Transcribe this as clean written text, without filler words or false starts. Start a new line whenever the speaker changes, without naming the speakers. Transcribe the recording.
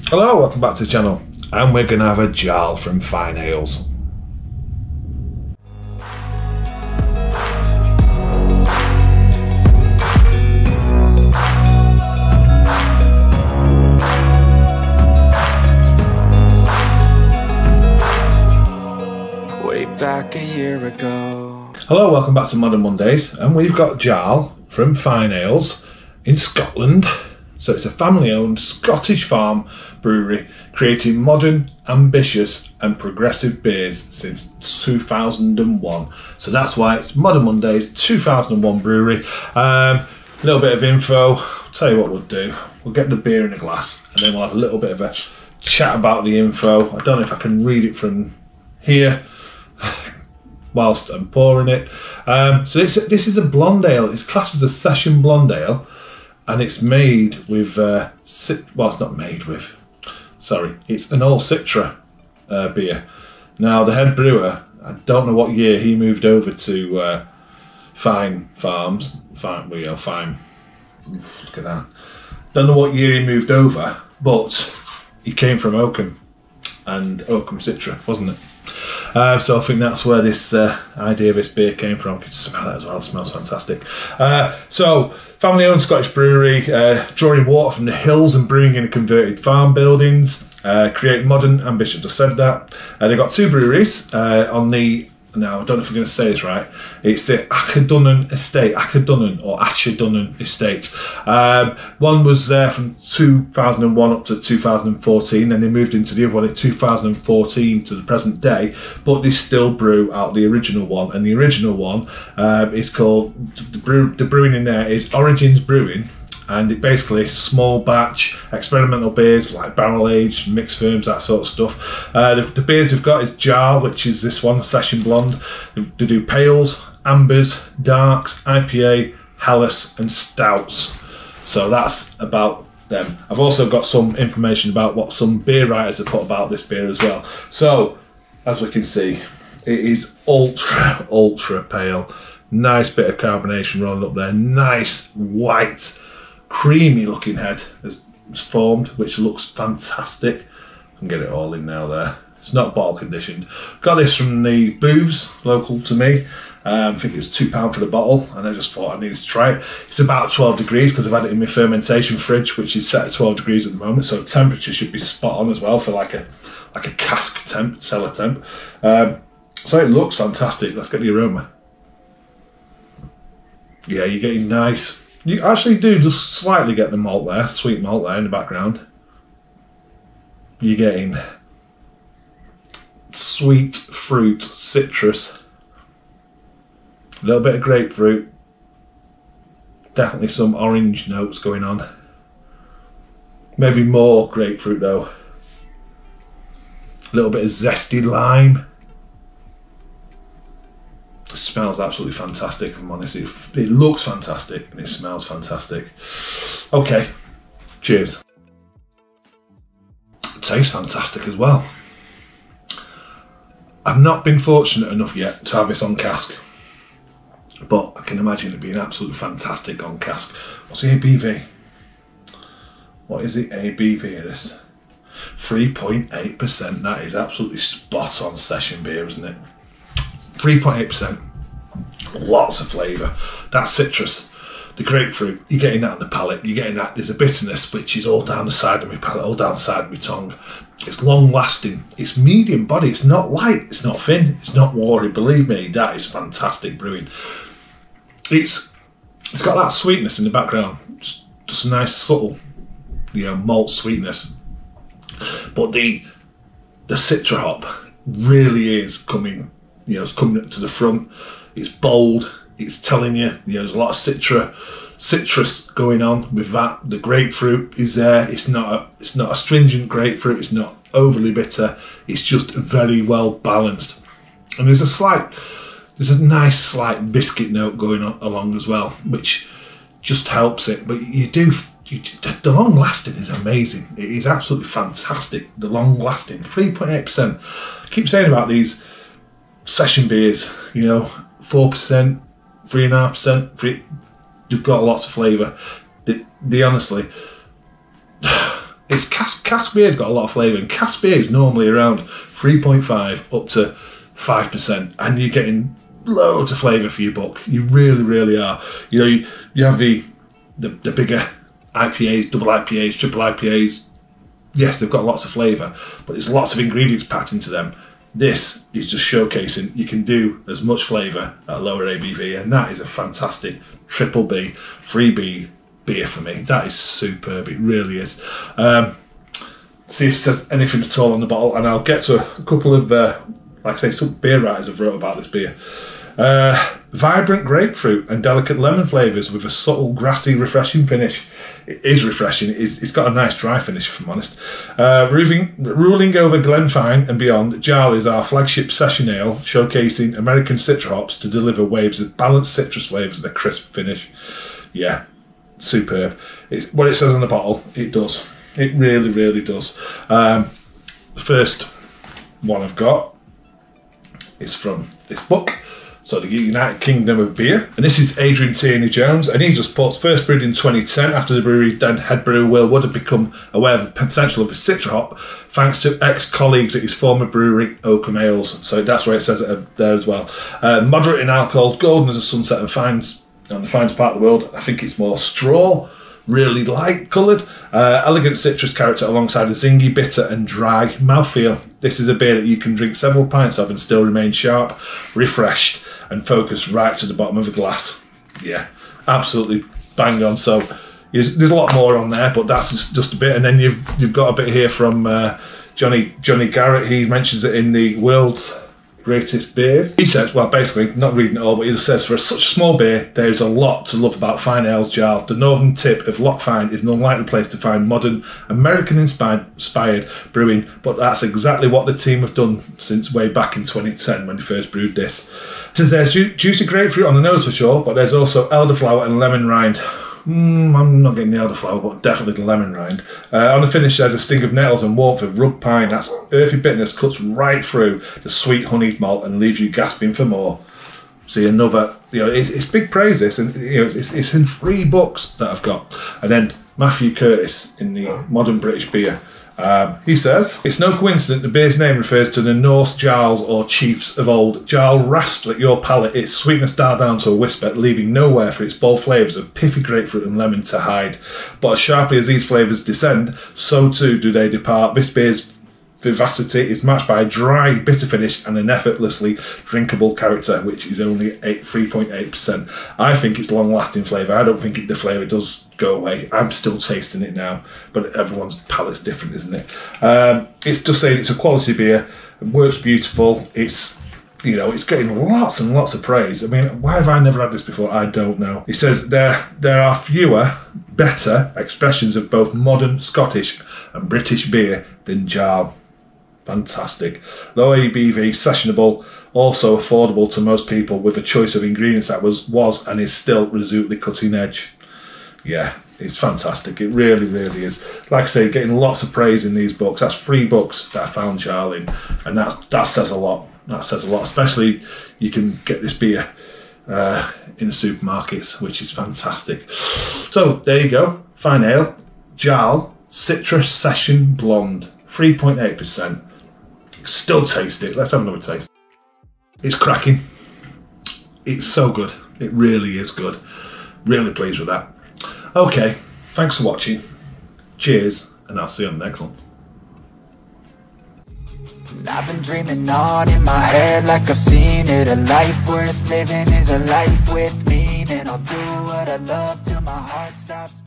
Hello, welcome back to the channel, and we're going to have a Jarl from Fyne Ales.
Way back a year ago.
Hello, welcome back to Modern Mondays, and we've got Jarl from Fyne Ales in Scotland. So it's a family-owned Scottish farm brewery creating modern, ambitious and progressive beers since 2001. So that's why it's Modern Mondays 2001 brewery. A little bit of info. I'll tell you what we'll do. We'll get the beer in a glass and then we'll have a little bit of a chat about the info. I don't know if I can read it from here whilst I'm pouring it. So this is a blonde ale. It's classed as a session blonde ale. And it's made with, well, it's not made with, sorry, it's an all Citra beer. Now, the head brewer, I don't know what year he moved over to Fyne Farms. Fyne, look at that. Don't know what year he moved over, but he came from Oakham, and Oakham Citra, wasn't it? So I think that's where this idea of this beer came from. You can smell it as well, it smells fantastic. So, family-owned Scottish brewery, drawing water from the hills and brewing in converted farm buildings, creating modern ambitions. I said that. They've got two breweries on the, now I don't know if I'm going to say this right, it's the Acherdunnan Estate, Acherdunnan Estate. One was there from 2001 up to 2014, then they moved into the other one in 2014 to the present day, but they still brew out the original one, and the original one is called, the brewing in there is Origins Brewing, and it basically small batch experimental beers like barrel aged, mixed firms, that sort of stuff. The beers we've got is Jarl, which is this one, Session Blonde. They do pales, ambers, darks, IPA, Helles and stouts. So that's about them. I've also got some information about what some beer writers have put about this beer as well. So, as we can see, it is ultra pale. Nice bit of carbonation rolling up there. Nice white, creamy looking head has formed, which looks fantastic. I can get it all in now there. It's not bottle conditioned. Got this from the booths local to me. I think it's £2 for the bottle, and I just thought I needed to try it. It's about 12 degrees because I've had it in my fermentation fridge, which is set at 12 degrees at the moment, so temperature should be spot on as well for like a cask temp, cellar temp. So it looks fantastic. Let's get the aroma. Yeah, you're getting nice. You actually do just slightly get the malt there, sweet malt there in the background. You're getting sweet fruit, citrus, a little bit of grapefruit, definitely some orange notes going on. Maybe more grapefruit though. A little bit of zesty lime. It smells absolutely fantastic, if I'm honest. It looks fantastic and it smells fantastic. Okay, cheers. It tastes fantastic as well. I've not been fortunate enough yet to have this on cask, but I can imagine it being absolutely fantastic on cask. What's the ABV? What is the ABV of this? 3.8%. That is absolutely spot on session beer, isn't it? 3.8%, lots of flavour. That citrus, the grapefruit, you're getting that on the palate, you're getting that, there's a bitterness which is all down the side of my palate, all down the side of my tongue. It's long lasting, it's medium body, it's not light, it's not thin, it's not watery, believe me, that is fantastic brewing. It's got that sweetness in the background, just a nice subtle, malt sweetness. But the Citra hop really is coming, it's coming up to the front. It's bold. It's telling you, there's a lot of citrus going on with that. The grapefruit is there. It's not a stringent grapefruit. It's not overly bitter. It's just very well balanced. And there's a nice slight biscuit note going on along as well, which just helps it. But the long lasting is amazing. It is absolutely fantastic. The long lasting, 3.8%. I keep saying about these session beers, 4%, 3.5%, you've got lots of flavour. They honestly, It's cask beer's got a lot of flavour, and cask beer is normally around 3.5 up to 5%, and you're getting loads of flavour for your buck. You really, really are. You know, you have the bigger IPAs, double IPAs, triple IPAs. Yes, they've got lots of flavour, but there's lots of ingredients packed into them. This is just showcasing you can do as much flavour at a lower ABV, and that is a fantastic triple B, 3B beer for me. That is superb, it really is. See if it says anything at all on the bottle, and I'll get to a couple of, like I say, some beer writers have wrote about this beer. Vibrant grapefruit and delicate lemon flavours with a subtle, grassy, refreshing finish. It is refreshing. It's got a nice dry finish, if I'm honest. Ruling over Glenfine and beyond, Jarl is our flagship session ale, showcasing American Citra hops to deliver waves of balanced citrus flavours and a crisp finish. Yeah, superb. It's what it says on the bottle. It does. It really, really does. The first one I've got is from this book. So the United Kingdom of Beer. And this is Adrian Tierney Jones, and he just puts first brewed in 2010 after the brewery head brewer Will Wood had become aware of the potential of a Citra hop, thanks to ex-colleagues at his former brewery, Oakham Ales. So that's where it says it there as well. Moderate in alcohol, golden as a sunset and finds on the finest part of the world. I think it's more straw, really light coloured. Elegant citrus character alongside a zingy, bitter and dry mouthfeel. This is a beer that you can drink several pints of and still remain sharp, refreshed and focused right to the bottom of a glass. Yeah, absolutely bang on. So there's a lot more on there, but that's just a bit. And then you've got a bit here from Johnny Garrett. He mentions it in the World's Greatest Beers. He says, well, basically, not reading it all, but he just says, for such a small beer, there's a lot to love about Fyne Ales Jarl. The northern tip of Loch Fyne is an unlikely place to find modern, American-inspired brewing, but that's exactly what the team have done since way back in 2010 when they first brewed this. It says there's juicy grapefruit on the nose for sure, but there's also elderflower and lemon rind. I'm not getting the elderflower, but definitely the lemon rind. On the finish, there's a sting of nettles and warmth of rubbed pine. That's earthy bitterness cuts right through the sweet honeyed malt and leaves you gasping for more. See, another, it's big praise this, and it's in 3 books that I've got. And then Matthew Curtis in the Modern British Beer. He says, it's no coincidence the beer's name refers to the Norse jarls or chiefs of old. Jarl rasps at your palate, its sweetness dialed down to a whisper, leaving nowhere for its bold flavours of piffy grapefruit and lemon to hide. But as sharply as these flavours descend, so too do they depart. This beer's vivacity is matched by a dry, bitter finish and an effortlessly drinkable character, which is only 3.8%. I think it's long-lasting flavour. I don't think the flavour does go away. I'm still tasting it now, but everyone's palate's different, isn't it? It's just saying it's a quality beer. It works beautiful. It's getting lots and lots of praise. I mean, why have I never had this before? I don't know. He says there are fewer, better expressions of both modern Scottish and British beer than Jarl. Fantastic. Low ABV, sessionable, also affordable to most people with a choice of ingredients that was and is still resolutely cutting edge. Yeah, it's fantastic. It really, really is. Like I say, getting lots of praise in these books. That's 3 books that I found Jarl in, and that says a lot. That says a lot. Especially you can get this beer in the supermarkets, which is fantastic. So there you go. Fyne Ale, Jarl, Citra Session Blonde, 3.8%. Still taste it. Let's have another taste. It's cracking. It's so good. It really is good. Really pleased with that. Okay, thanks for watching. Cheers, and I'll see you on the next one.
I've been dreaming on in my head like I've seen it. A life worth living is a life with meaning. I'll do what I love till my heart stops